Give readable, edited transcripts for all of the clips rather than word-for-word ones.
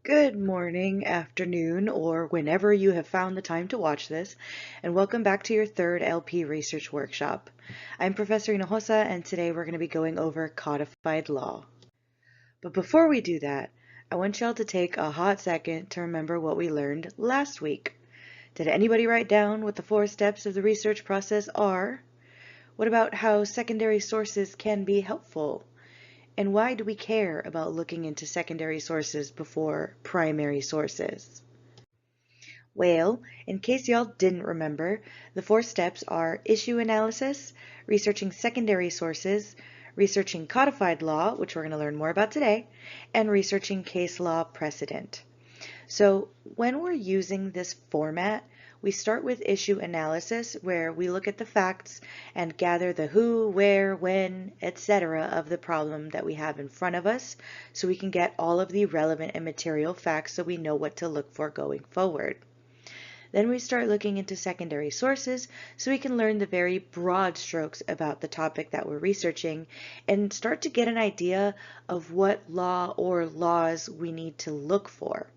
Good morning, afternoon, or whenever you have found the time to watch this, and welcome back to your third LP research workshop. I'm Professor Hinojosa, and today we're going to be going over codified law. But before we do that, I want y'all to take a hot second to remember what we learned last week. Did anybody write down what the 4 steps of the research process are? What about how secondary sources can be helpful? And why do we care about looking into secondary sources before primary sources? Well, in case y'all didn't remember, the 4 steps are issue analysis, researching secondary sources, researching codified law, which we're going to learn more about today, and researching case law precedent. So when we're using this format, we start with issue analysis, where we look at the facts and gather the who, where, when, etc. of the problem that we have in front of us, so we can get all of the relevant and material facts so we know what to look for going forward. Then we start looking into secondary sources so we can learn the very broad strokes about the topic that we're researching and start to get an idea of what law or laws we need to look for.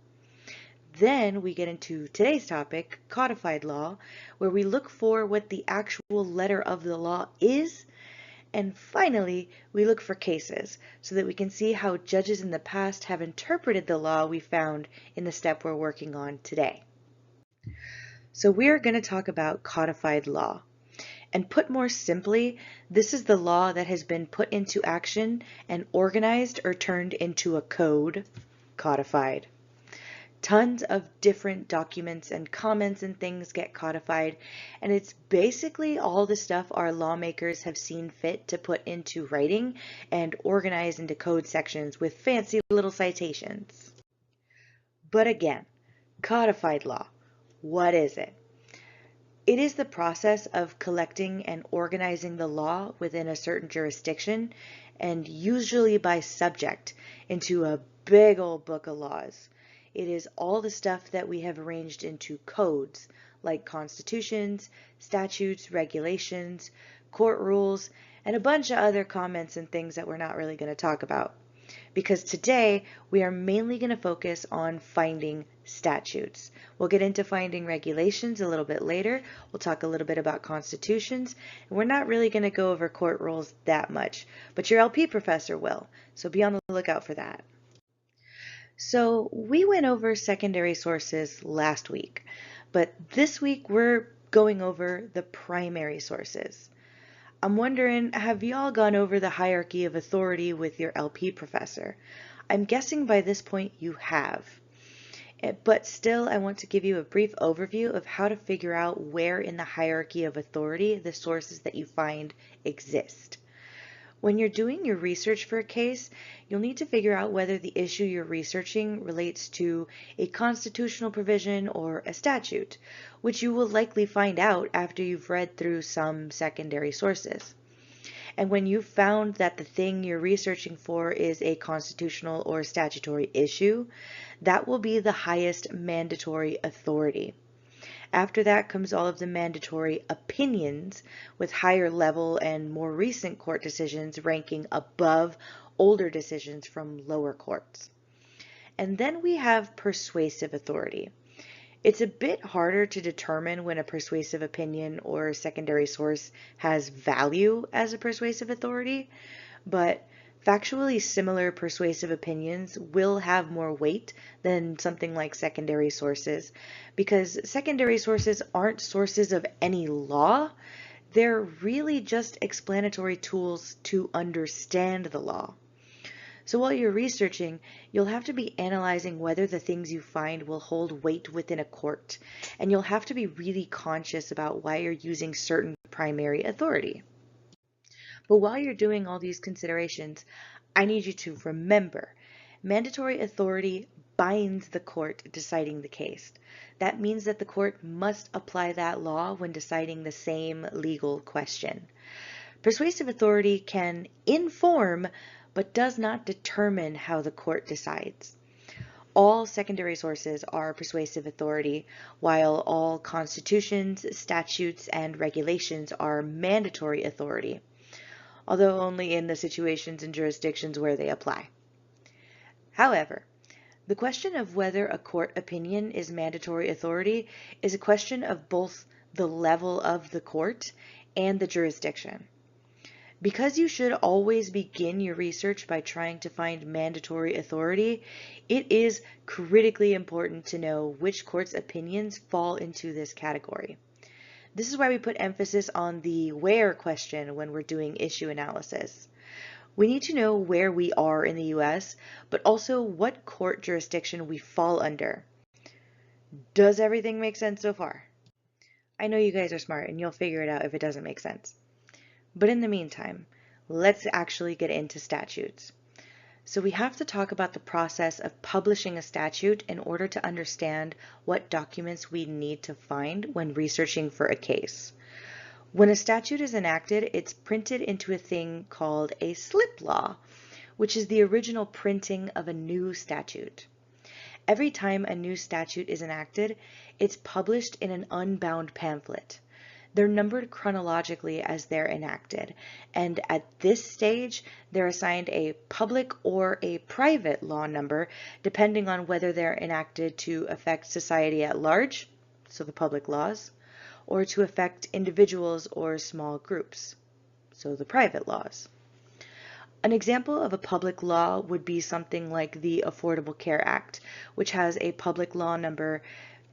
Then we get into today's topic, codified law, where we look for what the actual letter of the law is. And finally, we look for cases so that we can see how judges in the past have interpreted the law we found in the step we're working on today. So we're going to talk about codified law. And put more simply, this is the law that has been put into action and organized or turned into a code, codified. Tons of different documents and comments and things get codified, and it's basically all the stuff our lawmakers have seen fit to put into writing and organize into code sections with fancy little citations. But again, codified law, what is it? It is the process of collecting and organizing the law within a certain jurisdiction, and usually by subject, into a big old book of laws. It is all the stuff that we have arranged into codes, like constitutions, statutes, regulations, court rules, and a bunch of other comments and things that we're not really going to talk about. Because today we are mainly going to focus on finding statutes. We'll get into finding regulations a little bit later. We'll talk a little bit about constitutions. And we're not really going to go over court rules that much, but your LP professor will, so be on the lookout for that. So we went over secondary sources last week, but this week we're going over the primary sources. I'm wondering, have y'all gone over the hierarchy of authority with your LP professor? I'm guessing by this point you have. But still, I want to give you a brief overview of how to figure out where in the hierarchy of authority the sources that you find exist. When you're doing your research for a case, you'll need to figure out whether the issue you're researching relates to a constitutional provision or a statute, which you will likely find out after you've read through some secondary sources. And when you've found that the thing you're researching for is a constitutional or statutory issue, that will be the highest mandatory authority. After that comes all of the mandatory opinions, with higher level and more recent court decisions ranking above older decisions from lower courts. And then we have persuasive authority. It's a bit harder to determine when a persuasive opinion or secondary source has value as a persuasive authority, but factually similar persuasive opinions will have more weight than something like secondary sources, because secondary sources aren't sources of any law. They're really just explanatory tools to understand the law. So while you're researching, you'll have to be analyzing whether the things you find will hold weight within a court, and you'll have to be really conscious about why you're using certain primary authority. But while you're doing all these considerations, I need you to remember, mandatory authority binds the court deciding the case. That means that the court must apply that law when deciding the same legal question. Persuasive authority can inform, but does not determine how the court decides. All secondary sources are persuasive authority, while all constitutions, statutes, and regulations are mandatory authority, although only in the situations and jurisdictions where they apply. However, The question of whether a court opinion is mandatory authority is a question of both the level of the court and the jurisdiction. Because you should always begin your research by trying to find mandatory authority, it is critically important to know which court's opinions fall into this category. This is why we put emphasis on the where question when we're doing issue analysis. We need to know where we are in the US, but also what court jurisdiction we fall under. Does everything make sense so far? I know you guys are smart and you'll figure it out if it doesn't make sense. But in the meantime, let's actually get into statutes. So we have to talk about the process of publishing a statute in order to understand what documents we need to find when researching for a case. When a statute is enacted, it's printed into a thing called a slip law, which is the original printing of a new statute. Every time a new statute is enacted, it's published in an unbound pamphlet. They're numbered chronologically as they're enacted, and at this stage, they're assigned a public or a private law number, depending on whether they're enacted to affect society at large, so the public laws, or to affect individuals or small groups, so the private laws. An example of a public law would be something like the Affordable Care Act, which has a public law number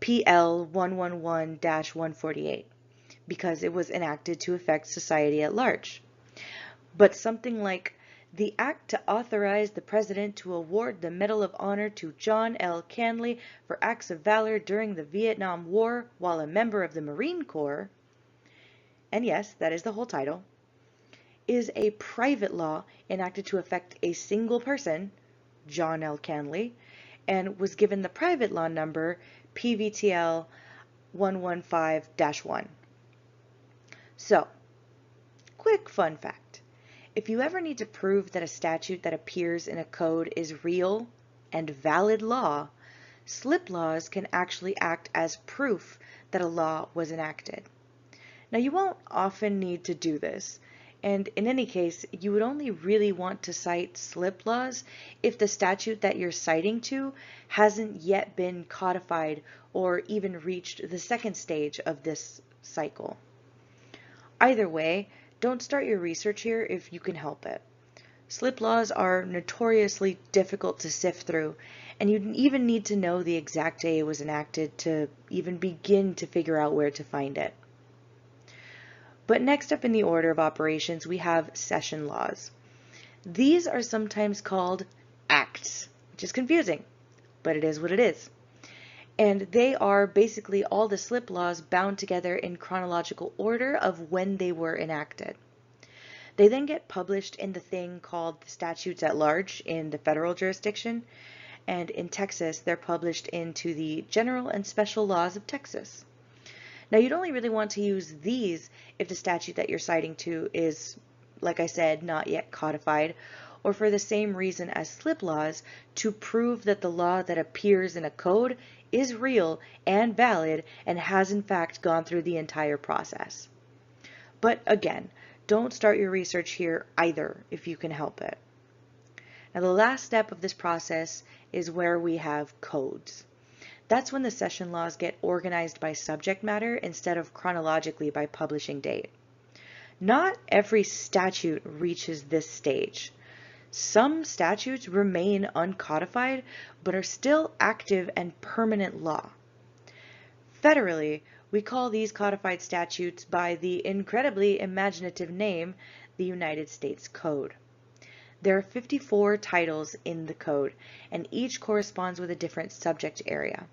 PL 111-148, because it was enacted to affect society at large. But something like the act to authorize the president to award the Medal of Honor to John L. Canley for acts of valor during the Vietnam War while a member of the Marine Corps, and yes, that is the whole title, is a private law enacted to affect a single person, John L. Canley, and was given the private law number PVTL 115-1. So, quick fun fact. If you ever need to prove that a statute that appears in a code is real and valid law, slip laws can actually act as proof that a law was enacted. Now, you won't often need to do this, and in any case, you would only really want to cite slip laws if the statute that you're citing to hasn't yet been codified or even reached the second stage of this cycle. Either way, don't start your research here if you can help it. Slip laws are notoriously difficult to sift through, and you even need to know the exact day it was enacted to even begin to figure out where to find it. But next up in the order of operations, we have session laws. These are sometimes called acts, which is confusing, but it is what it is. And they are basically all the slip laws bound together in chronological order of when they were enacted. They then get published in the thing called the statutes at large in the federal jurisdiction, and in Texas they're published into the General and Special Laws of Texas. Now, you'd only really want to use these if the statute that you're citing to is, like I said, not yet codified, or for the same reason as slip laws, to prove that the law that appears in a code is real and valid and has in fact gone through the entire process. But again, don't start your research here either if you can help it. Now, the last step of this process is where we have codes. That's when the session laws get organized by subject matter instead of chronologically by publishing date. Not every statute reaches this stage. Some statutes remain uncodified but are still active and permanent law. Federally, we call these codified statutes by the incredibly imaginative name, the United States Code. There are 54 titles in the code, and each corresponds with a different subject area.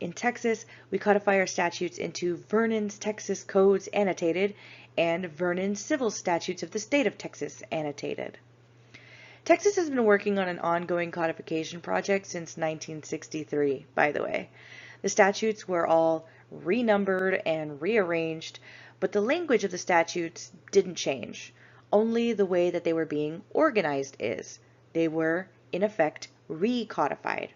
In Texas, we codify our statutes into Vernon's Texas Codes Annotated and Vernon's Civil Statutes of the State of Texas Annotated. Texas has been working on an ongoing codification project since 1963, by the way. The statutes were all renumbered and rearranged, but the language of the statutes didn't change. Only the way that they were being organized is. They were, in effect, recodified.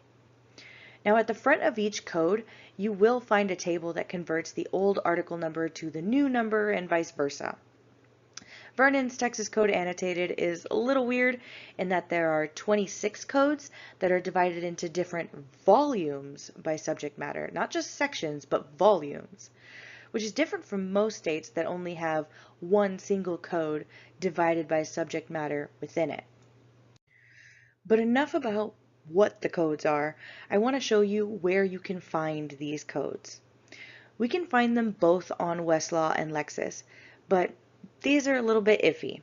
Now, at the front of each code, you will find a table that converts the old article number to the new number and vice versa. Vernon's Texas Code Annotated is a little weird in that there are 26 codes that are divided into different volumes by subject matter, not just sections, but volumes, which is different from most states that only have one single code divided by subject matter within it. But enough about what the codes are. I want to show you where you can find these codes. We can find them both on Westlaw and Lexis, but these are a little bit iffy.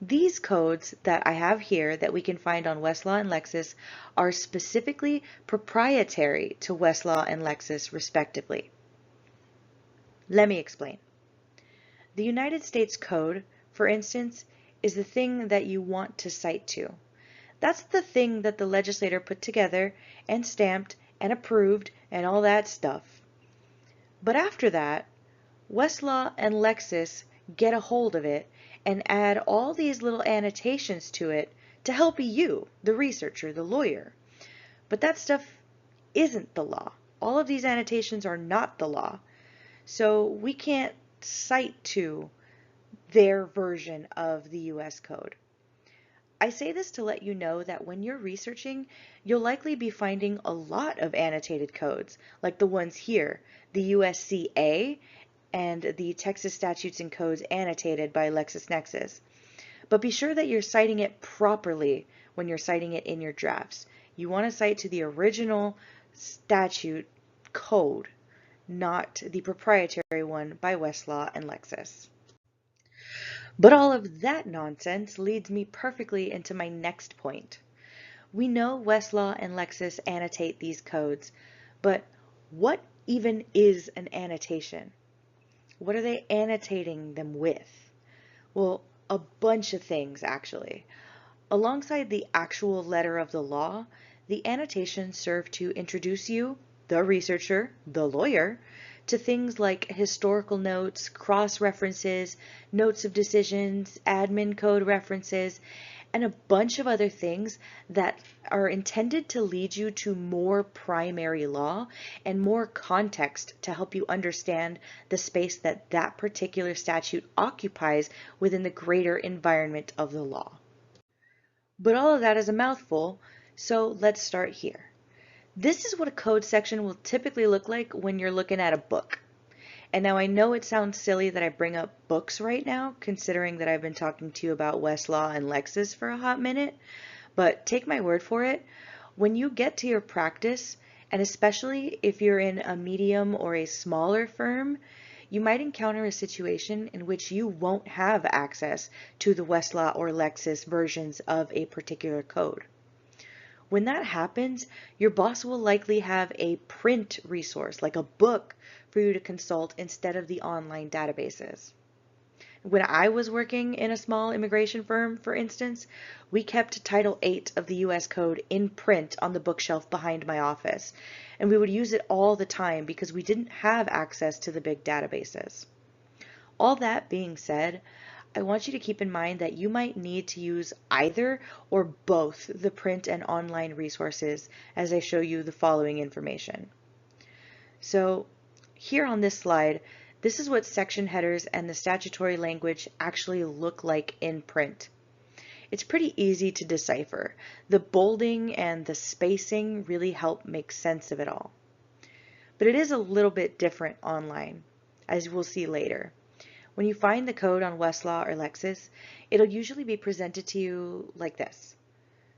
These codes that I have here that we can find on Westlaw and Lexis are specifically proprietary to Westlaw and Lexis respectively. Let me explain. The United States Code, for instance, is the thing that you want to cite to. That's the thing that the legislator put together and stamped and approved and all that stuff. But after that, Westlaw and Lexis get a hold of it and add all these little annotations to it to help you, the researcher, the lawyer. But that stuff isn't the law. All of these annotations are not the law. So we can't cite to their version of the US Code. I say this to let you know that when you're researching, you'll likely be finding a lot of annotated codes, like the ones here, the USCA and the Texas Statutes and Codes annotated by LexisNexis. But be sure that you're citing it properly when you're citing it in your drafts. You want to cite to the original statute code, not the proprietary one by Westlaw and Lexis. But all of that nonsense leads me perfectly into my next point. We know Westlaw and Lexis annotate these codes, but what even is an annotation? What are they annotating them with? Well, a bunch of things actually. Alongside the actual letter of the law, the annotations serve to introduce you, the researcher, the lawyer, to things like historical notes, cross-references, notes of decisions, admin code references, and a bunch of other things that are intended to lead you to more primary law and more context to help you understand the space that that particular statute occupies within the greater environment of the law. But all of that is a mouthful, so let's start here. This is what a code section will typically look like when you're looking at a book. And now I know it sounds silly that I bring up books right now, considering that I've been talking to you about Westlaw and Lexis for a hot minute, but take my word for it, when you get to your practice, and especially if you're in a medium or a smaller firm, you might encounter a situation in which you won't have access to the Westlaw or Lexis versions of a particular code. When that happens, your boss will likely have a print resource, like a book, for you to consult instead of the online databases. When I was working in a small immigration firm, for instance, we kept Title 8 of the US Code in print on the bookshelf behind my office, and we would use it all the time because we didn't have access to the big databases. All that being said, I want you to keep in mind that you might need to use either or both the print and online resources as I show you the following information. So here on this slide, this is what section headers and the statutory language actually look like in print. It's pretty easy to decipher. The bolding and the spacing really help make sense of it all. But it is a little bit different online, as we'll see later. When you find the code on Westlaw or Lexis, it'll usually be presented to you like this.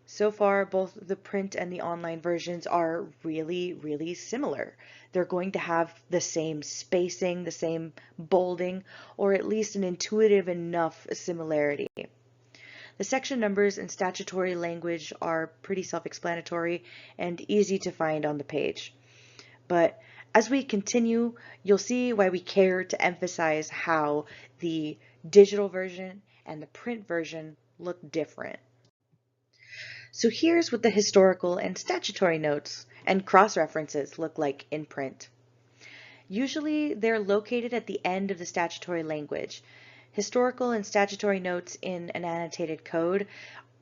So far, both the print and the online versions are really, really similar. They're going to have the same spacing, the same bolding, or at least an intuitive enough similarity. The section numbers and statutory language are pretty self-explanatory and easy to find on the page. But as we continue, you'll see why we care to emphasize how the digital version and the print version look different. So here's what the historical and statutory notes and cross-references look like in print. Usually they're located at the end of the statutory language. Historical and statutory notes in an annotated code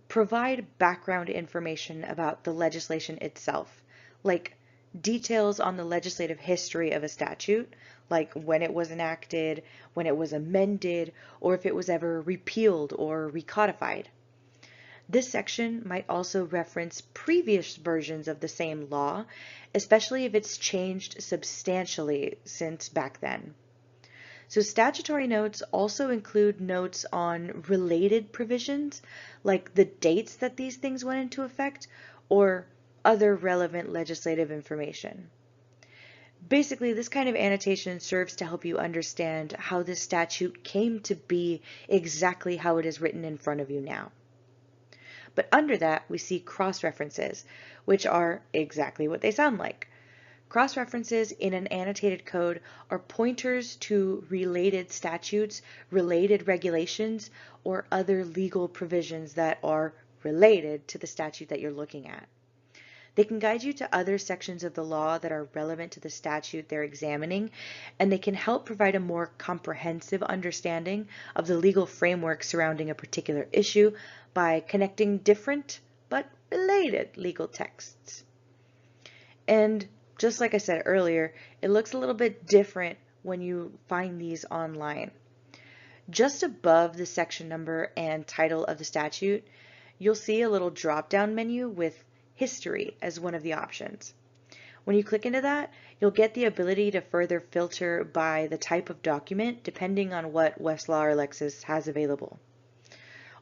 provide background information about the legislation itself, like details on the legislative history of a statute, like when it was enacted, when it was amended, or if it was ever repealed or recodified. This section might also reference previous versions of the same law, especially if it's changed substantially since back then. So statutory notes also include notes on related provisions, like the dates that these things went into effect, or other relevant legislative information. Basically, this kind of annotation serves to help you understand how this statute came to be exactly how it is written in front of you now. But under that, we see cross-references, which are exactly what they sound like. Cross-references in an annotated code are pointers to related statutes, related regulations, or other legal provisions that are related to the statute that you're looking at. They can guide you to other sections of the law that are relevant to the statute they're examining, and they can help provide a more comprehensive understanding of the legal framework surrounding a particular issue by connecting different but related legal texts. And just like I said earlier, it looks a little bit different when you find these online. Just above the section number and title of the statute, you'll see a little drop-down menu with History as one of the options. When you click into that, you'll get the ability to further filter by the type of document depending on what Westlaw or Lexis has available.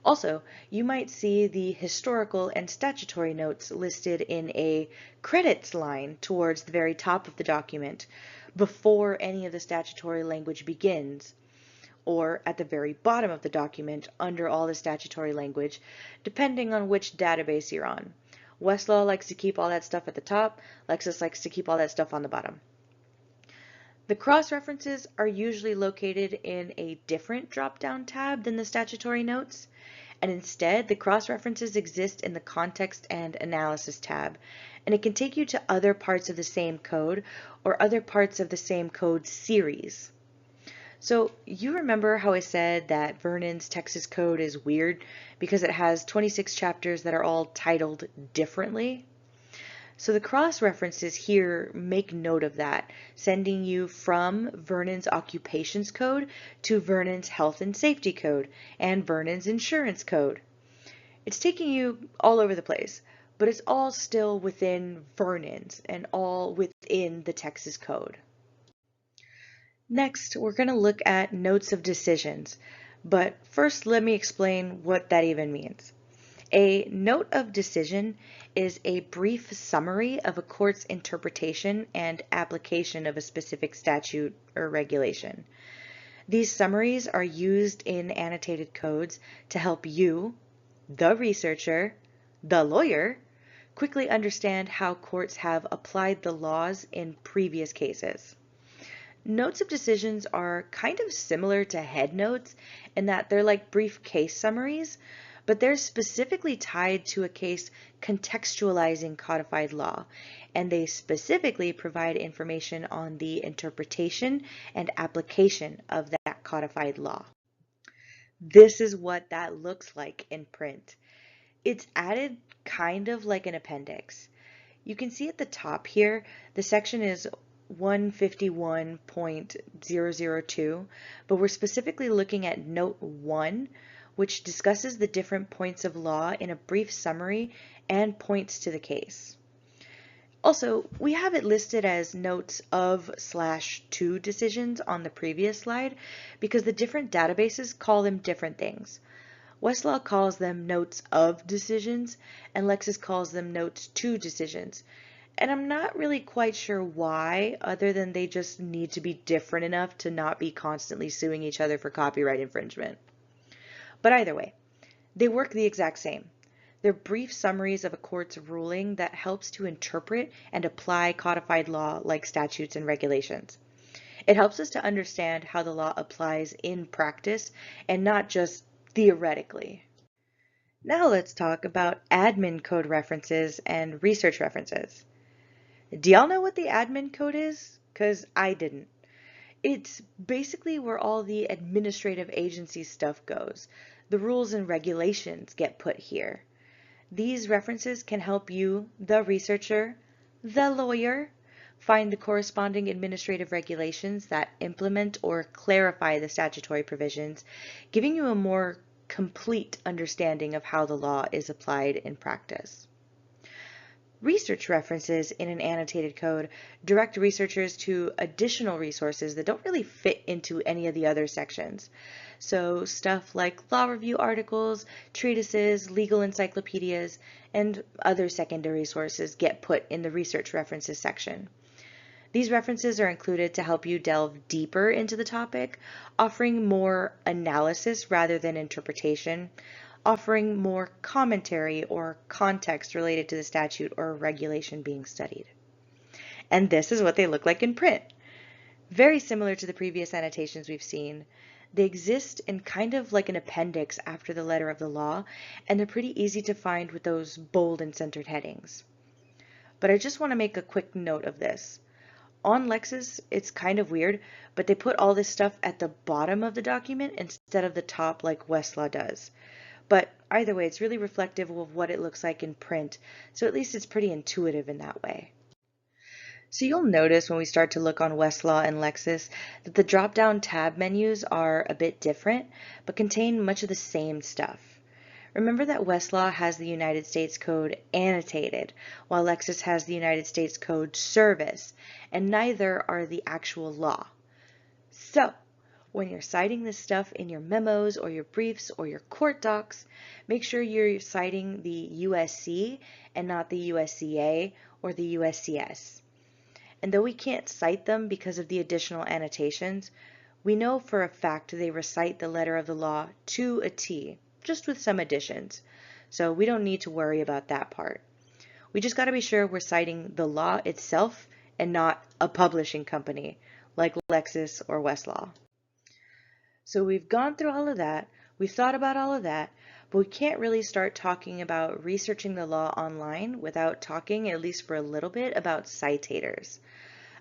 Also, you might see the historical and statutory notes listed in a credits line towards the very top of the document before any of the statutory language begins, or at the very bottom of the document under all the statutory language, depending on which database you're on. Westlaw likes to keep all that stuff at the top, Lexis likes to keep all that stuff on the bottom. The cross-references are usually located in a different drop-down tab than the statutory notes, and instead the cross-references exist in the Context and Analysis tab, and it can take you to other parts of the same code or other parts of the same code series. So you remember how I said that Vernon's Texas Code is weird because it has 26 chapters that are all titled differently? So the cross-references here make note of that, sending you from Vernon's Occupations Code to Vernon's Health and Safety Code and Vernon's Insurance Code. It's taking you all over the place, but it's all still within Vernon's and all within the Texas Code. Next, we're going to look at notes of decisions, but first let me explain what that even means. A note of decision is a brief summary of a court's interpretation and application of a specific statute or regulation. These summaries are used in annotated codes to help you, the researcher, the lawyer, quickly understand how courts have applied the laws in previous cases. Notes of decisions are kind of similar to head notes in that they're like brief case summaries, but they're specifically tied to a case contextualizing codified law, and they specifically provide information on the interpretation and application of that codified law. This is what that looks like in print. It's added kind of like an appendix. You can see at the top here, the section is 151.002, but we're specifically looking at Note 1, which discusses the different points of law in a brief summary and points to the case. Also, we have it listed as notes of/to decisions on the previous slide because the different databases call them different things. Westlaw calls them notes of decisions, and Lexis calls them notes to decisions. And I'm not really quite sure why, other than they just need to be different enough to not be constantly suing each other for copyright infringement. But either way, they work the exact same. They're brief summaries of a court's ruling that helps to interpret and apply codified law like statutes and regulations. It helps us to understand how the law applies in practice and not just theoretically. Now let's talk about admin code references and research references. Do y'all know what the admin code is? 'Cause I didn't. It's basically where all the administrative agency stuff goes. The rules and regulations get put here. These references can help you, the researcher, the lawyer, Find the corresponding administrative regulations that implement or clarify the statutory provisions, giving you a more complete understanding of how the law is applied in practice. Research references in an annotated code direct researchers to additional resources that don't really fit into any of the other sections. So stuff like law review articles, treatises, legal encyclopedias, and other secondary sources get put in the research references section. These references are included to help you delve deeper into the topic, offering more analysis rather than interpretation, offering more commentary or context related to the statute or regulation being studied. And this is what they look like in print. Very similar to the previous annotations we've seen. They exist in kind of like an appendix after the letter of the law, and they're pretty easy to find with those bold and centered headings. But I just want to make a quick note of this. On Lexis, it's kind of weird, but they put all this stuff at the bottom of the document instead of the top like Westlaw does. But either way, it's really reflective of what it looks like in print, so at least it's pretty intuitive in that way. So you'll notice when we start to look on Westlaw and Lexis that the drop-down tab menus are a bit different, but contain much of the same stuff. Remember that Westlaw has the United States Code annotated, while Lexis has the United States Code service, and neither are the actual law. So, when you're citing this stuff in your memos or your briefs or your court docs, make sure you're citing the USC and not the USCA or the USCS. And though we can't cite them because of the additional annotations, we know for a fact they recite the letter of the law to a T, just with some additions. So we don't need to worry about that part. We just got to be sure we're citing the law itself and not a publishing company like Lexis or Westlaw. So we've gone through all of that, we've thought about all of that, but we can't really start talking about researching the law online without talking, at least for a little bit, about citators.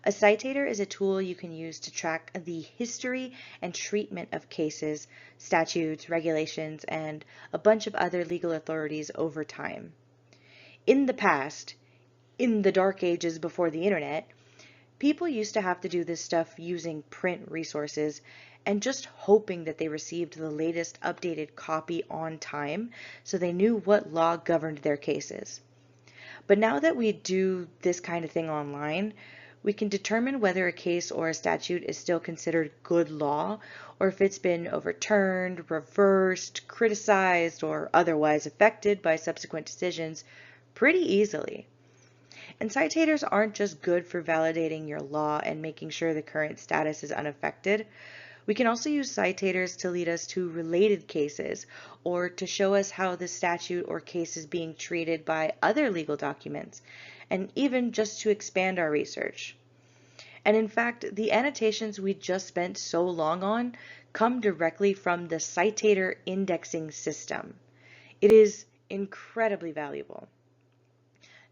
A citator is a tool you can use to track the history and treatment of cases, statutes, regulations, and a bunch of other legal authorities over time. In the past, in the dark ages before the internet, people used to have to do this stuff using print resources and just hoping that they received the latest updated copy on time so they knew what law governed their cases. But now that we do this kind of thing online, we can determine whether a case or a statute is still considered good law, or if it's been overturned, reversed, criticized, or otherwise affected by subsequent decisions pretty easily. And citators aren't just good for validating your law and making sure the current status is unaffected. We can also use citators to lead us to related cases or to show us how the statute or case is being treated by other legal documents, and even just to expand our research. And in fact, the annotations we just spent so long on come directly from the citator indexing system. It is incredibly valuable.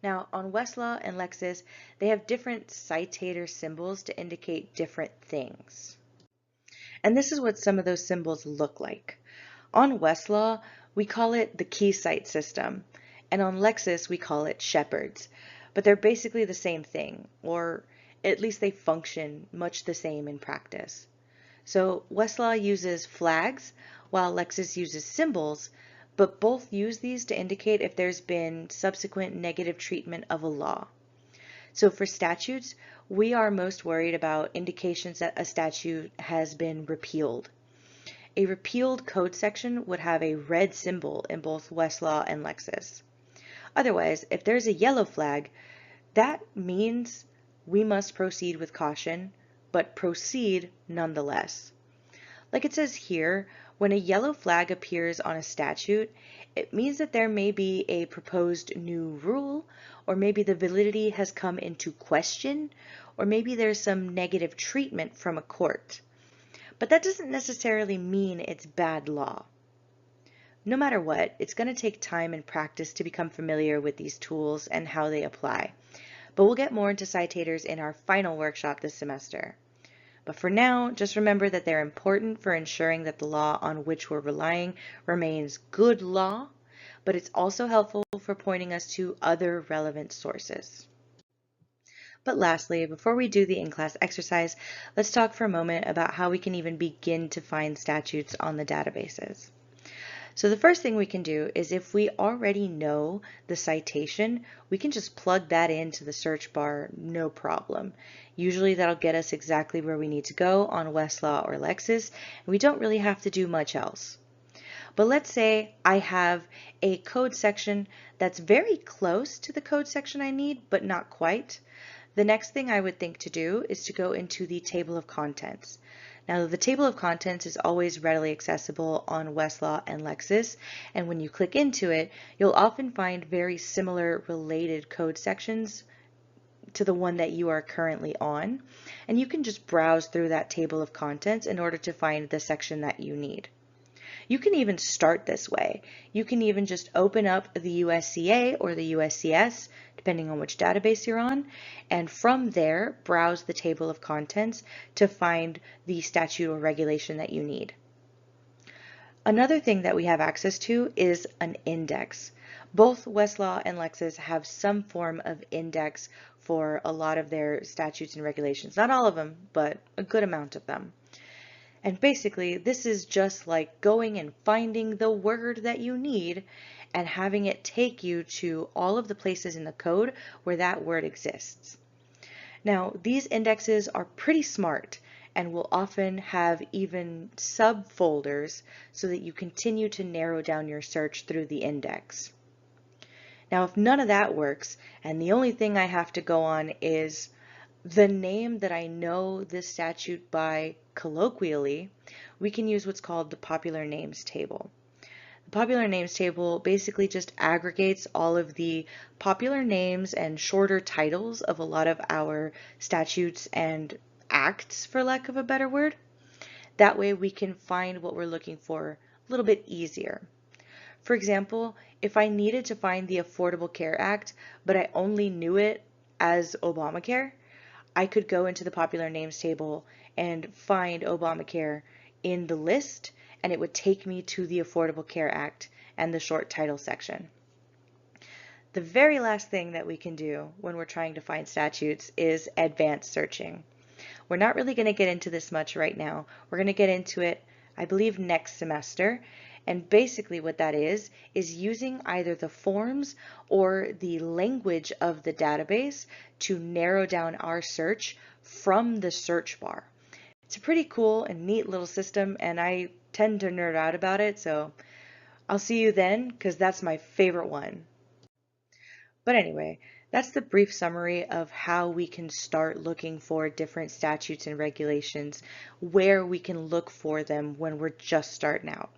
Now, on Westlaw and Lexis, they have different citator symbols to indicate different things. And this is what some of those symbols look like. On Westlaw, we call it the key cite system, and on Lexis, we call it shepherds. But they're basically the same thing, or at least they function much the same in practice. So Westlaw uses flags, while Lexis uses symbols, but both use these to indicate if there's been subsequent negative treatment of a law. So for statutes, we are most worried about indications that a statute has been repealed. A repealed code section would have a red symbol in both Westlaw and Lexis. Otherwise, if there's a yellow flag, that means we must proceed with caution, but proceed nonetheless. Like it says here, when a yellow flag appears on a statute, it means that there may be a proposed new rule, or maybe the validity has come into question, or maybe there's some negative treatment from a court. But that doesn't necessarily mean it's bad law. No matter what, it's going to take time and practice to become familiar with these tools and how they apply. But we'll get more into citators in our final workshop this semester. But for now, just remember that they're important for ensuring that the law on which we're relying remains good law, but it's also helpful for pointing us to other relevant sources. But lastly, before we do the in-class exercise, let's talk for a moment about how we can even begin to find statutes on the databases. So the first thing we can do is if we already know the citation, we can just plug that into the search bar, no problem. Usually that'll get us exactly where we need to go on Westlaw or Lexis, and we don't really have to do much else. But let's say I have a code section that's very close to the code section I need, but not quite. The next thing I would think to do is to go into the table of contents. Now, the table of contents is always readily accessible on Westlaw and Lexis, and when you click into it, you'll often find very similar related code sections to the one that you are currently on, and you can just browse through that table of contents in order to find the section that you need. You can even start this way. You can even just open up the USCA or the USCS, depending on which database you're on, and from there, browse the table of contents to find the statute or regulation that you need. Another thing that we have access to is an index. Both Westlaw and Lexis have some form of index for a lot of their statutes and regulations. Not all of them, but a good amount of them. And basically, this is just like going and finding the word that you need and having it take you to all of the places in the code where that word exists. Now, these indexes are pretty smart and will often have even subfolders so that you continue to narrow down your search through the index. Now, if none of that works and the only thing I have to go on is the name that I know this statute by colloquially, we can use what's called the popular names table. The popular names table basically just aggregates all of the popular names and shorter titles of a lot of our statutes and acts, for lack of a better word. That way we can find what we're looking for a little bit easier. For example, if I needed to find the Affordable Care Act, but I only knew it as Obamacare, I could go into the popular names table and find Obamacare in the list, and it would take me to the Affordable Care Act and the short title section. The very last thing that we can do when we're trying to find statutes is advanced searching. We're not really going to get into this much right now. We're going to get into it, I believe, next semester. And basically what that is using either the forms or the language of the database to narrow down our search from the search bar. It's a pretty cool and neat little system, and I tend to nerd out about it, so I'll see you then, because that's my favorite one. But anyway, that's the brief summary of how we can start looking for different statutes and regulations, where we can look for them when we're just starting out.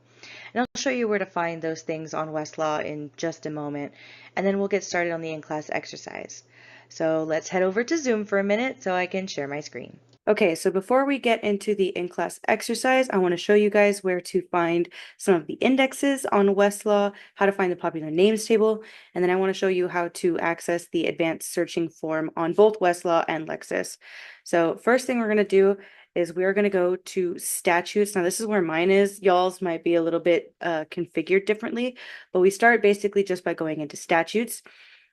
And I'll show you where to find those things on Westlaw in just a moment, and then we'll get started on the in-class exercise. So let's head over to Zoom for a minute so I can share my screen. Okay, so before we get into the in-class exercise, I want to show you guys where to find some of the indexes on Westlaw, how to find the popular names table, and then I want to show you how to access the advanced searching form on both Westlaw and Lexis. So first thing we're going to do is we're going to go to statutes. Now this is where mine is. Y'all's might be a little bit configured differently, but we start basically just by going into statutes,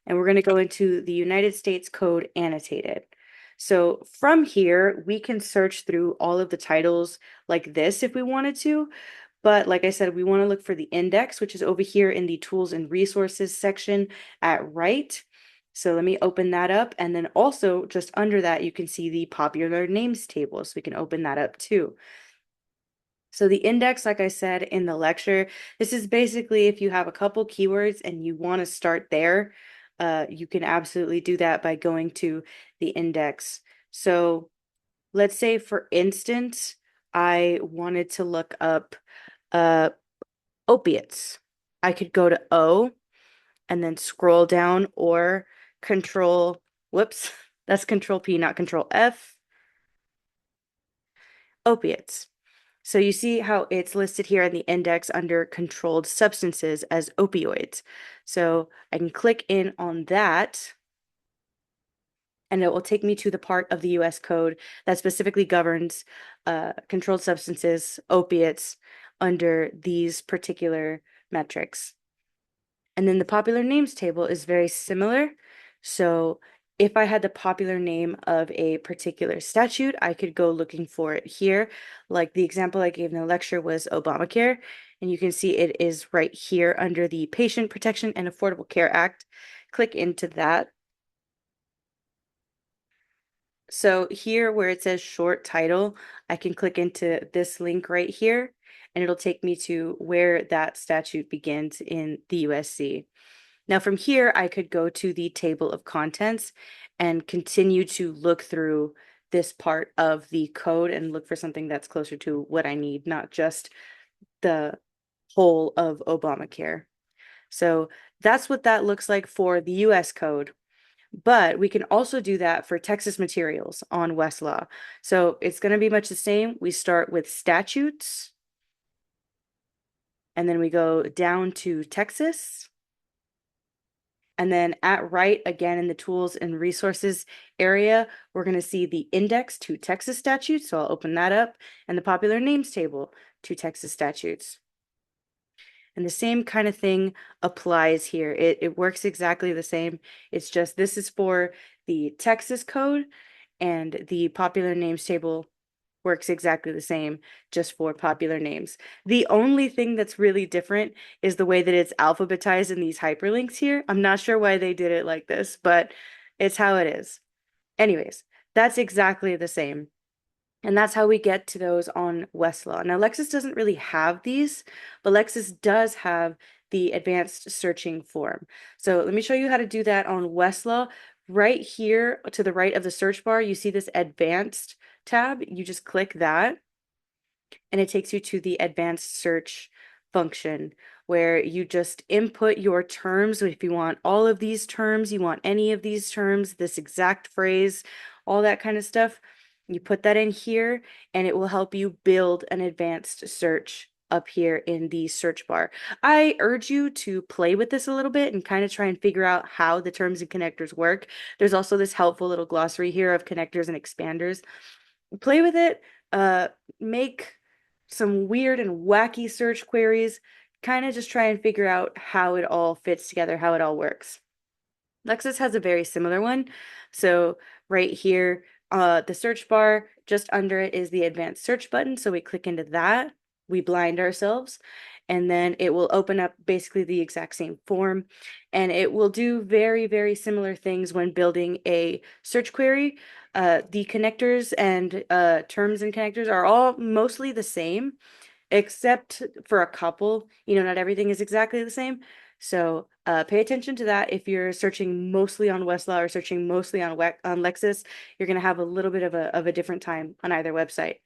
and we're going to go into the United States Code annotated. So from here, we can search through all of the titles like this if we wanted to. But like I said, we want to look for the index, which is over here in the tools and resources section at right. So let me open that up. And then also just under that, you can see the popular names table. So we can open that up too. So the index, like I said in the lecture, this is basically if you have a couple keywords and you want to start there, you can absolutely do that by going to the index. So let's say, for instance, I wanted to look up opiates. I could go to O and then scroll down, or whoops, that's Control P, not Control F, opiates. So you see how it's listed here in the index under controlled substances as opioids. So I can click in on that, and it will take me to the part of the US code that specifically governs controlled substances, opiates, under these particular metrics. And then the popular names table is very similar. So If I had the popular name of a particular statute, I could go looking for it here. Like the example I gave in the lecture was Obamacare, and you can see it is right here under the Patient Protection and Affordable Care Act. Click into that. So here where it says short title, I can click into this link right here, and it'll take me to where that statute begins in the USC. Now from here, I could go to the table of contents and continue to look through this part of the code and look for something that's closer to what I need, not just the whole of Obamacare. So that's what that looks like for the US code. But we can also do that for Texas materials on Westlaw. So it's going to be much the same. We start with statutes, and then we go down to Texas. And then at right, again in the tools and resources area, we're going to see the index to Texas statutes. So I'll open that up, and the popular names table to Texas statutes. And the same kind of thing applies here. It works exactly the same. It's just this is for the Texas code, and the popular names table works exactly the same, just for popular names. The only thing that's really different is the way that it's alphabetized in these hyperlinks here. I'm not sure why they did it like this, but it's how it is. Anyways, that's exactly the same. And that's how we get to those on Westlaw. Now, Lexis doesn't really have these, but Lexis does have the advanced searching form. So let me show you how to do that on Westlaw. Right here to the right of the search bar, you see this advanced tab. You just click that, and it takes you to the advanced search function where you just input your terms. If you want all of these terms, you want any of these terms, this exact phrase, all that kind of stuff, you put that in here, and it will help you build an advanced search up here in the search bar. I urge you to play with this a little bit and kind of try and figure out how the terms and connectors work. There's also this helpful little glossary here of connectors and expanders. Play with it, make some weird and wacky search queries, kind of just try and figure out how it all fits together, how it all works. Lexis has a very similar one. So right here, the search bar, just under it is the advanced search button. So we click into that, we blind ourselves, and then it will open up basically the exact same form. And it will do very, very similar things when building a search query. The connectors and terms and connectors are all mostly the same, except for a couple. Not everything is exactly the same. So pay attention to that. If you're searching mostly on Westlaw or searching mostly on Lexis, you're going to have a little bit of a different time on either website.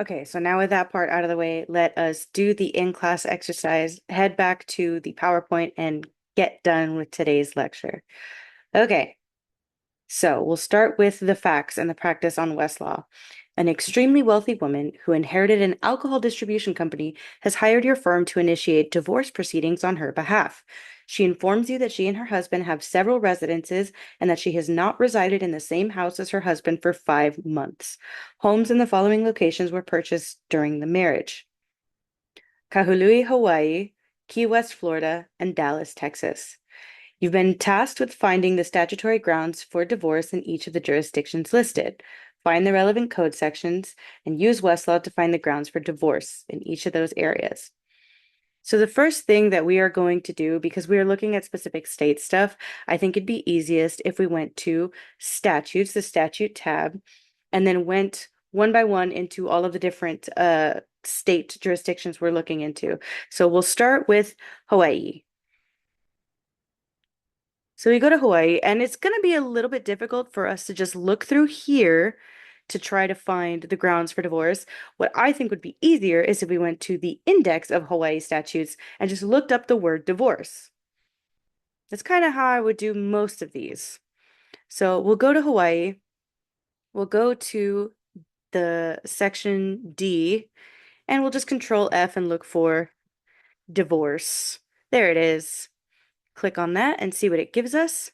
Okay, so now with that part out of the way, let us do the in-class exercise, head back to the PowerPoint, and get done with today's lecture. Okay, so we'll start with the facts and the practice on Westlaw. An extremely wealthy woman who inherited an alcohol distribution company has hired your firm to initiate divorce proceedings on her behalf. She informs you that she and her husband have several residences and that she has not resided in the same house as her husband for 5 months. Homes in the following locations were purchased during the marriage: Kahului, Hawaii, Key West, Florida, and Dallas, Texas. You've been tasked with finding the statutory grounds for divorce in each of the jurisdictions listed. Find the relevant code sections and use Westlaw to find the grounds for divorce in each of those areas. So the first thing that we are going to do, because we are looking at specific state stuff, I think it'd be easiest if we went to statutes, the statute tab, and then went one by one into all of the different state jurisdictions we're looking into. So we'll start with Hawaii. So we go to Hawaii, and it's going to be a little bit difficult for us to just look through here to try to find the grounds for divorce. What I think would be easier is if we went to the index of Hawaii statutes and just looked up the word divorce. That's kind of how I would do most of these. So we'll go to Hawaii. We'll go to the section D, and we'll just Control F and look for divorce. There it is. Click on that and see what it gives us.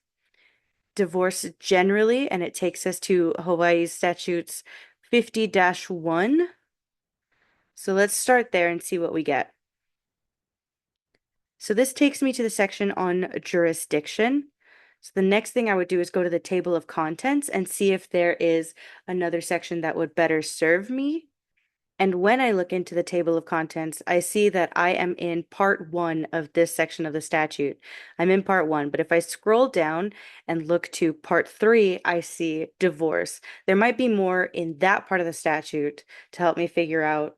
Divorce generally, and it takes us to Hawaii statutes 50-1. So let's start there and see what we get. So this takes me to the section on jurisdiction. So the next thing I would do is go to the table of contents and see if there is another section that would better serve me. And when I look into the table of contents, I see that I am in part 1 of this section of the statute. I'm in part 1, but if I scroll down and look to part 3, I see divorce. There might be more in that part of the statute to help me figure out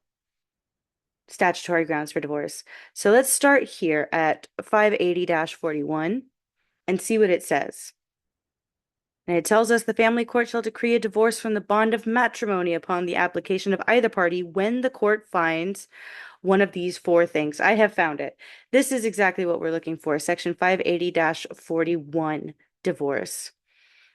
statutory grounds for divorce. So let's start here at 580-41 and see what it says. And it tells us the family court shall decree a divorce from the bond of matrimony upon the application of either party when the court finds one of these 4 things. I have found it. This is exactly what we're looking for. Section 580-41, divorce.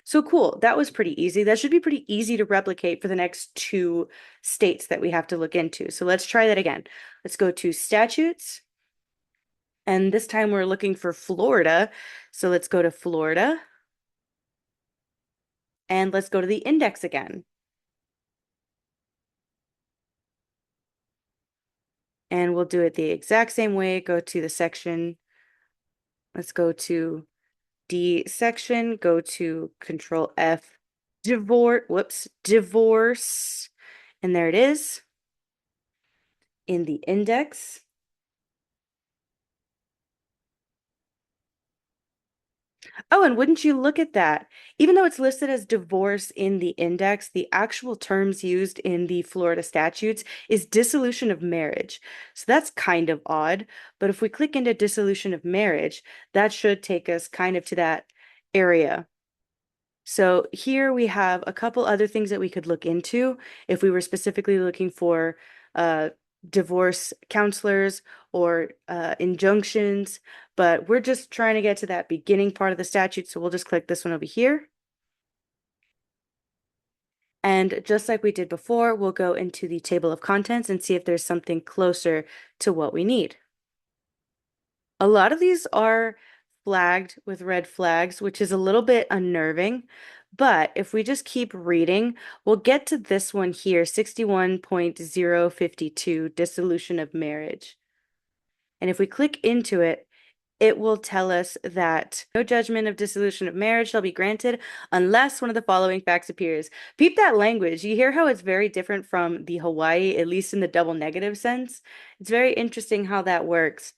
So cool. That was pretty easy. That should be pretty easy to replicate for the next 2 states that we have to look into. So let's try that again. Let's go to statutes. And this time we're looking for Florida. So let's go to Florida. And let's go to the index again. And we'll do it the exact same way. Go to the section. Let's go to D section, go to Control F, divorce. And there it is in the index. Oh, and wouldn't you look at that? Even though it's listed as divorce in the index, the actual terms used in the Florida statutes is dissolution of marriage. So that's kind of odd. But if we click into dissolution of marriage, that should take us kind of to that area. So here we have a couple other things that we could look into if we were specifically looking for divorce counselors or injunctions, but we're just trying to get to that beginning part of the statute, so we'll just click this one over here. And just like we did before, we'll go into the table of contents and see if there's something closer to what we need. A lot of these are flagged with red flags, which is a little bit unnerving. But if we just keep reading, we'll get to this one here, 61.052, dissolution of marriage. And if we click into it, it will tell us that no judgment of dissolution of marriage shall be granted unless one of the following facts appears. Peep that language. You hear how it's very different from the Hawaii, at least in the double negative sense. It's very interesting how that works.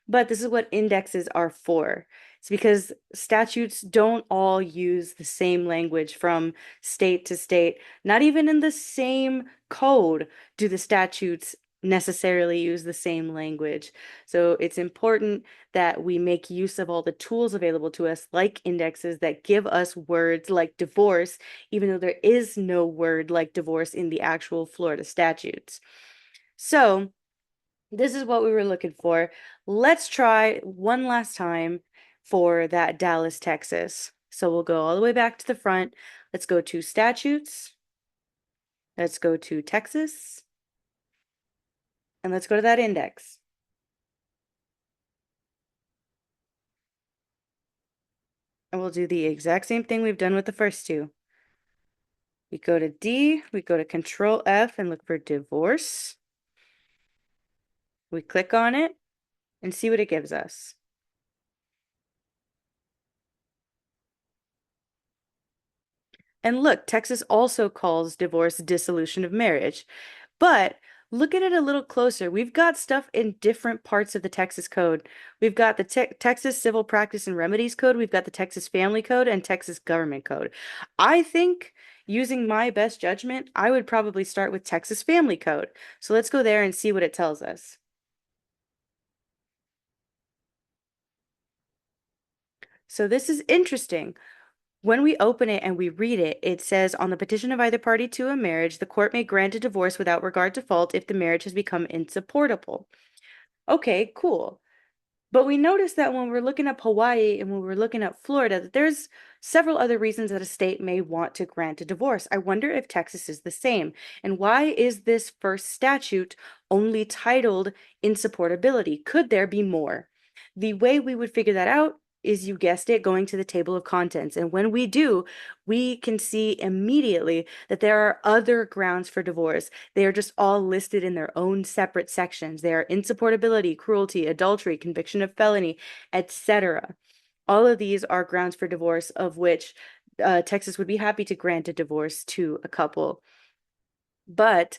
But this is what indexes are for. It's because statutes don't all use the same language from state to state. Not even in the same code do the statutes necessarily use the same language. So it's important that we make use of all the tools available to us, like indexes that give us words like divorce, even though there is no word like divorce in the actual Florida statutes. So this is what we were looking for. Let's try one last time for that Dallas, Texas. So we'll go all the way back to the front. Let's go to statutes. Let's go to Texas. And let's go to that index. And we'll do the exact same thing we've done with the first 2. We go to D, we go to Control F and look for divorce. We click on it and see what it gives us. And look, Texas also calls divorce dissolution of marriage. But look at it a little closer. We've got stuff in different parts of the Texas Code. We've got the Texas Civil Practice and Remedies Code, we've got the Texas Family Code, and Texas Government Code. I think, using my best judgment, I would probably start with Texas Family Code. So let's go there and see what it tells us. So this is interesting. When we open it and we read it, it says, on the petition of either party to a marriage, the court may grant a divorce without regard to fault if the marriage has become insupportable. Okay, cool. But we notice that when we're looking at Hawaii and when we're looking at Florida, that there's several other reasons that a state may want to grant a divorce. I wonder if Texas is the same. And why is this first statute only titled insupportability? Could there be more? The way we would figure that out is, you guessed it, going to the table of contents. And when we do, we can see immediately that there are other grounds for divorce. They are just all listed in their own separate sections. They are insupportability, cruelty, adultery, conviction of felony, etc. All of these are grounds for divorce, of which Texas would be happy to grant a divorce to a couple. But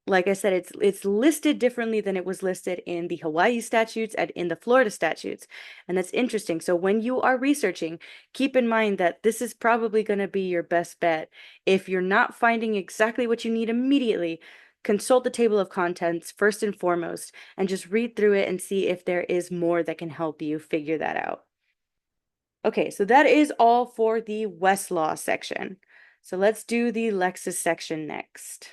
like I said, it's listed differently than it was listed in the Hawaii statutes and in the Florida statutes. And that's interesting. So when you are researching, keep in mind that this is probably going to be your best bet. If you're not finding exactly what you need immediately, consult the table of contents first and foremost, and just read through it and see if there is more that can help you figure that out. Okay, so that is all for the Westlaw section. So let's do the Lexis section next.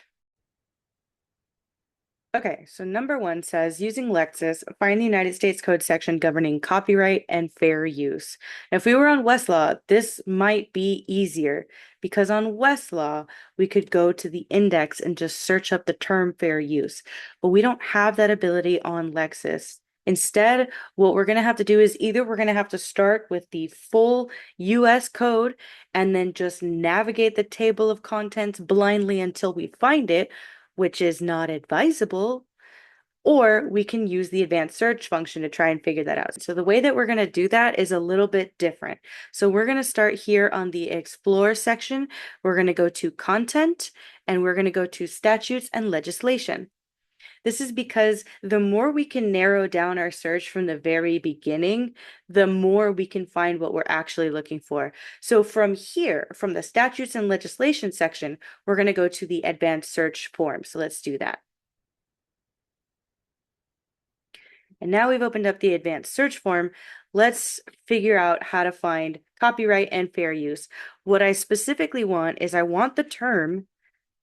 Okay, so number one says using Lexis, find the United States Code section governing copyright and fair use. Now, if we were on Westlaw, this might be easier because on Westlaw, we could go to the index and just search up the term fair use, but we don't have that ability on Lexis. Instead, what we're going to have to do is either we're going to have to start with the full US code and then just navigate the table of contents blindly until we find it, which is not advisable, or we can use the advanced search function to try and figure that out. So the way that we're going to do that is a little bit different. So we're going to start here on the Explore section. We're going to go to Content, and we're going to go to Statutes and Legislation. This is because the more we can narrow down our search from the very beginning, the more we can find what we're actually looking for. So from here, from the statutes and legislation section, we're going to go to the advanced search form. So let's do that. And now we've opened up the advanced search form. Let's figure out how to find copyright and fair use. What I specifically want is I want the term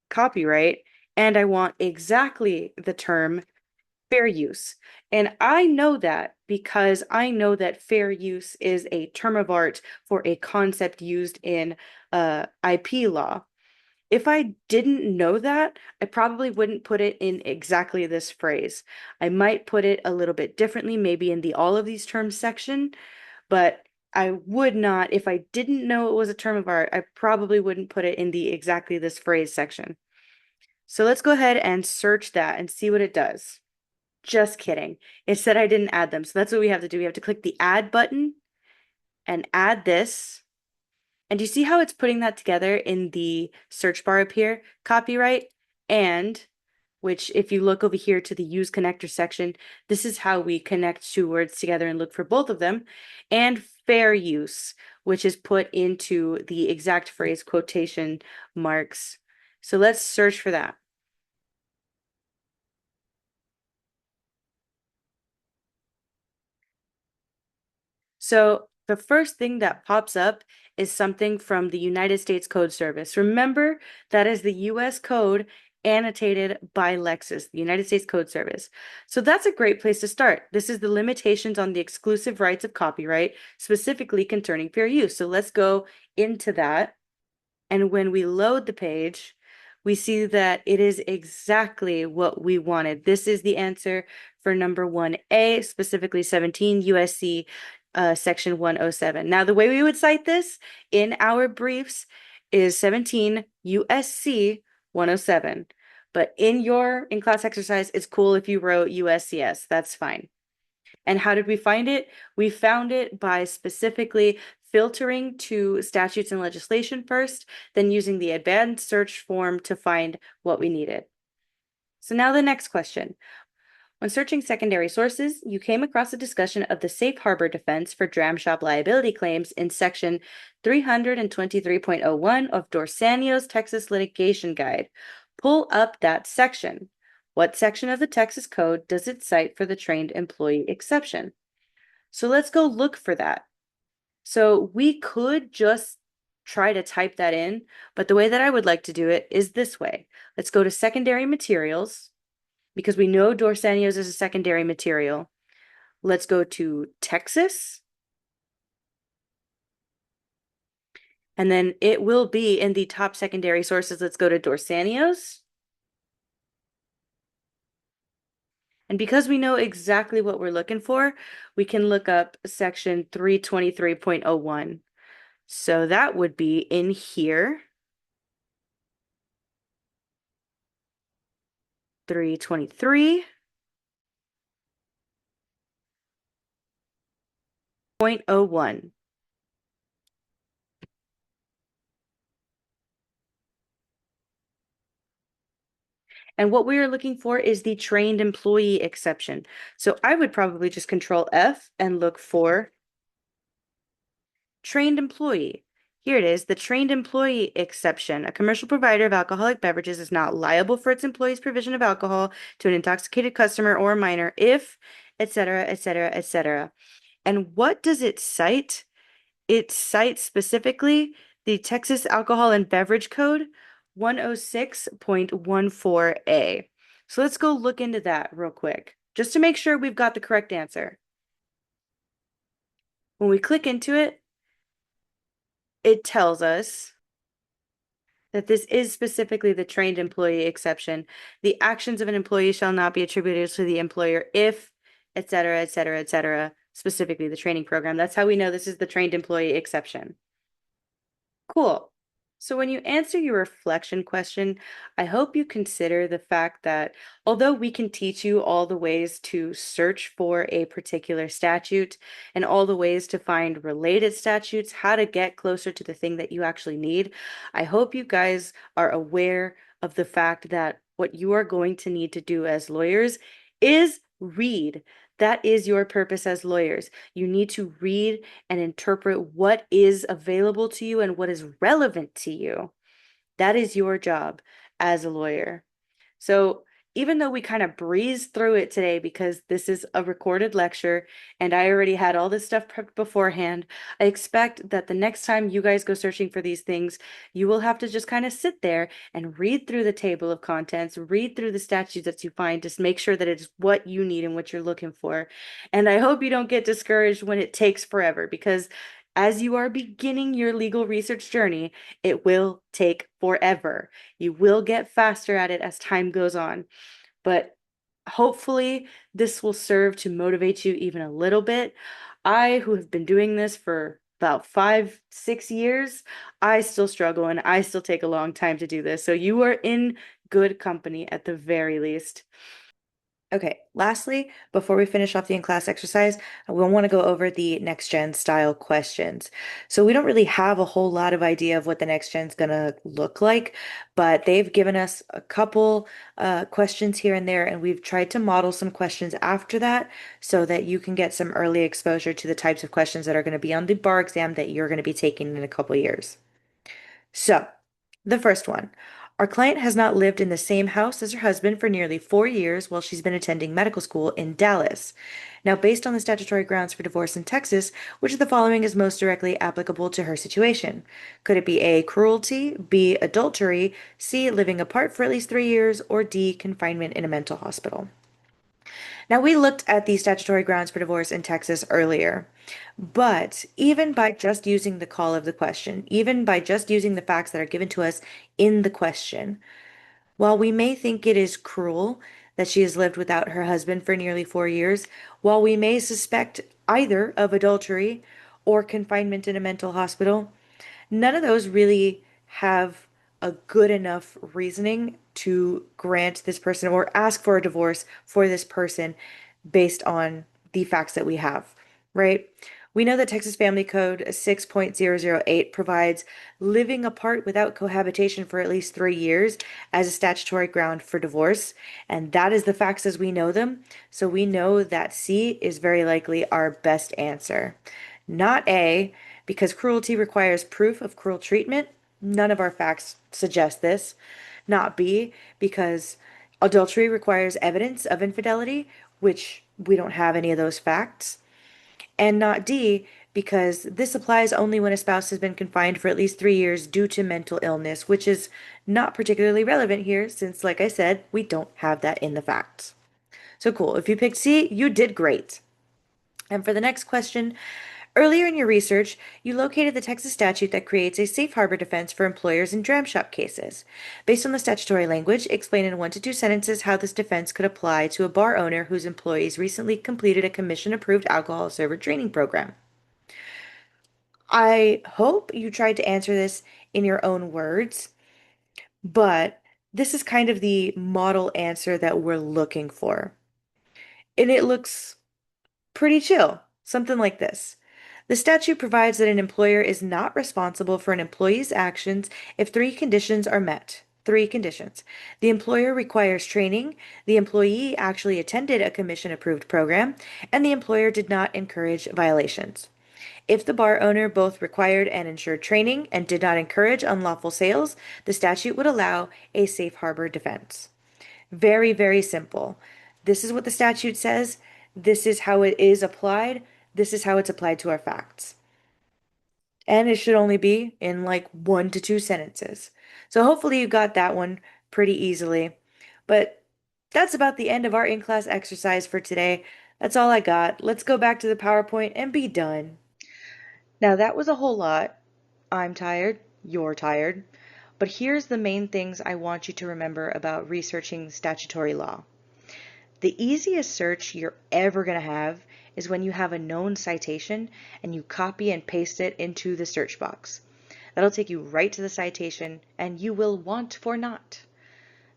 copyright and I want exactly the term fair use. And I know that because I know that fair use is a term of art for a concept used in IP law. If I didn't know that, I probably wouldn't put it in exactly this phrase. I might put it a little bit differently, maybe in the all of these terms section, but I would not, if I didn't know it was a term of art, I probably wouldn't put it in the exactly this phrase section. So let's go ahead and search that and see what it does. Just kidding. It said I didn't add them. So that's what we have to do. We have to click the add button and add this. And do you see how it's putting that together in the search bar up here? Copyright and, which if you look over here to the use connector section, this is how we connect two words together and look for both of them. And fair use, which is put into the exact phrase quotation marks. So let's search for that. So the first thing that pops up is something from the United States Code Service. Remember, that is the US code annotated by Lexis, the United States Code Service. So that's a great place to start. This is the limitations on the exclusive rights of copyright, specifically concerning fair use. So let's go into that. And when we load the page, we see that it is exactly what we wanted. This is the answer for number 1A, specifically 17 USC section 107. Now, the way we would cite this in our briefs is 17 USC 107. But in your in-class exercise, it's cool if you wrote USCS. That's fine. And how did we find it? We found it by specifically filtering to statutes and legislation first, then using the advanced search form to find what we needed. So now the next question. When searching secondary sources, you came across a discussion of the safe harbor defense for dram shop liability claims in section 323.01 of Dorsanio's Texas Litigation Guide. Pull up that section. What section of the Texas Code does it cite for the trained employee exception? So let's go look for that. So we could just try to type that in, but the way that I would like to do it is this way. Let's go to secondary materials because we know Dorsanio's is a secondary material. Let's go to Texas. And then it will be in the top secondary sources. Let's go to Dorsanio's. And because we know exactly what we're looking for, we can look up section 323.01. So that would be in here. 323.01. And what we are looking for is the trained employee exception. So I would probably just control F and look for trained employee. Here it is, the trained employee exception. A commercial provider of alcoholic beverages is not liable for its employees' provision of alcohol to an intoxicated customer or a minor if, etc., etc., etc. And what does it cite? It cites specifically the Texas Alcohol and Beverage Code 106.14A. So let's go look into that real quick, just to make sure we've got the correct answer. When we click into it, it tells us that this is specifically the trained employee exception. The actions of an employee shall not be attributed to the employer if, et cetera, et cetera, et cetera, specifically the training program. That's how we know this is the trained employee exception. Cool. So when you answer your reflection question, I hope you consider the fact that although we can teach you all the ways to search for a particular statute and all the ways to find related statutes, how to get closer to the thing that you actually need, I hope you guys are aware of the fact that what you are going to need to do as lawyers is read. That is your purpose as lawyers. You need to read and interpret what is available to you and what is relevant to you. That is your job as a lawyer. So even though we kind of breezed through it today because this is a recorded lecture and I already had all this stuff prepped beforehand, I expect that the next time you guys go searching for these things, you will have to just kind of sit there and read through the table of contents, read through the statutes that you find, just make sure that it's what you need and what you're looking for. And I hope you don't get discouraged when it takes forever because as you are beginning your legal research journey, it will take forever. You will get faster at it as time goes on, but hopefully this will serve to motivate you even a little bit. I, who have been doing this for about 5, 6 years, I still struggle and I still take a long time to do this. So you are in good company at the very least. Okay, lastly, before we finish off the in-class exercise, we want to go over the next gen style questions. So we don't really have a whole lot of idea of what the next gen's gonna look like, but they've given us a couple questions here and there, and we've tried to model some questions after that so that you can get some early exposure to the types of questions that are going to be on the bar exam that you're going to be taking in a couple years. So, the first one. Our client has not lived in the same house as her husband for nearly 4 years while she's been attending medical school in Dallas. Now, based on the statutory grounds for divorce in Texas, which of the following is most directly applicable to her situation? Could it be A, cruelty, B, adultery, C, living apart for at least 3 years, or D, confinement in a mental hospital? Now, we looked at the statutory grounds for divorce in Texas earlier, but even by just using the call of the question, even by just using the facts that are given to us in the question, while we may think it is cruel that she has lived without her husband for nearly 4 years, while we may suspect either of adultery or confinement in a mental hospital, none of those really have a good enough reasoning to grant this person or ask for a divorce for this person based on the facts that we have, right? We know that Texas Family Code 6.008 provides living apart without cohabitation for at least 3 years as a statutory ground for divorce, and that is the facts as we know them. So we know that C is very likely our best answer. Not A, because cruelty requires proof of cruel treatment. None of our facts suggest this. Not B, because adultery requires evidence of infidelity, which we don't have any of those facts. And not D, because this applies only when a spouse has been confined for at least 3 years due to mental illness, which is not particularly relevant here since, like I said, we don't have that in the facts. So cool. If you picked C, you did great. And for the next question, earlier in your research, you located the Texas statute that creates a safe harbor defense for employers in dram shop cases. Based on the statutory language, explain in 1 to 2 sentences how this defense could apply to a bar owner whose employees recently completed a commission-approved alcohol server training program. I hope you tried to answer this in your own words, but this is kind of the model answer that we're looking for. And it looks pretty chill, something like this. The statute provides that an employer is not responsible for an employee's actions if three conditions are met. three conditions. The employer requires training, the employee actually attended a commission-approved program, and the employer did not encourage violations. If the bar owner both required and ensured training and did not encourage unlawful sales, the statute would allow a safe harbor defense. Very, very simple. This is what the statute says. This is how it is applied. This is how it's applied to our facts. And it should only be in like 1 to 2 sentences. So hopefully you got that one pretty easily. But that's about the end of our in-class exercise for today. That's all I got. Let's go back to the PowerPoint and be done. Now that was a whole lot. I'm tired, you're tired. But here's the main things I want you to remember about researching statutory law. The easiest search you're ever going to have is when you have a known citation and you copy and paste it into the search box. That'll take you right to the citation and you will want for not.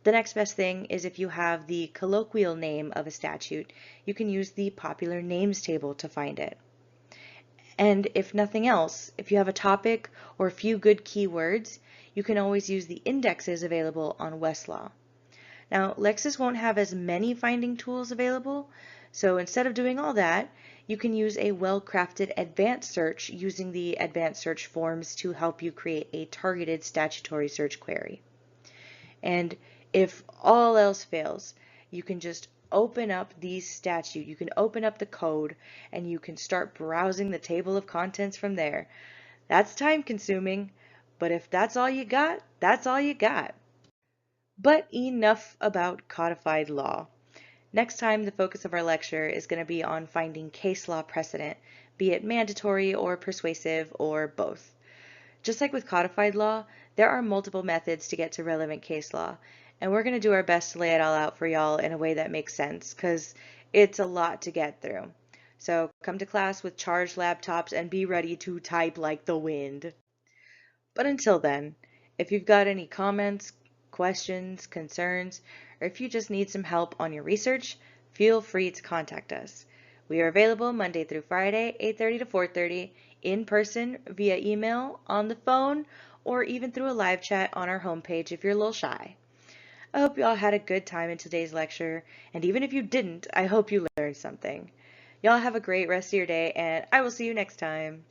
The next best thing is if you have the colloquial name of a statute, you can use the popular names table to find it. And if nothing else, if you have a topic or a few good keywords, you can always use the indexes available on Westlaw. Now, Lexis won't have as many finding tools available, so instead of doing all that, you can use a well-crafted advanced search using the advanced search forms to help you create a targeted statutory search query. And if all else fails, you can just open up the statute, you can open up the code, and you can start browsing the table of contents from there. That's time consuming, but if that's all you got, that's all you got. But enough about codified law. Next time, the focus of our lecture is going to be on finding case law precedent, be it mandatory or persuasive or both. Just like with codified law, there are multiple methods to get to relevant case law, and we're going to do our best to lay it all out for y'all in a way that makes sense, because it's a lot to get through. So come to class with charged laptops and be ready to type like the wind. But until then, if you've got any comments, questions, concerns, or if you just need some help on your research, feel free to contact us. We are available Monday through Friday, 8:30 to 4:30, in person, via email, on the phone, or even through a live chat on our homepage if you're a little shy. I hope you all had a good time in today's lecture, and even if you didn't, I hope you learned something. Y'all have a great rest of your day, and I will see you next time.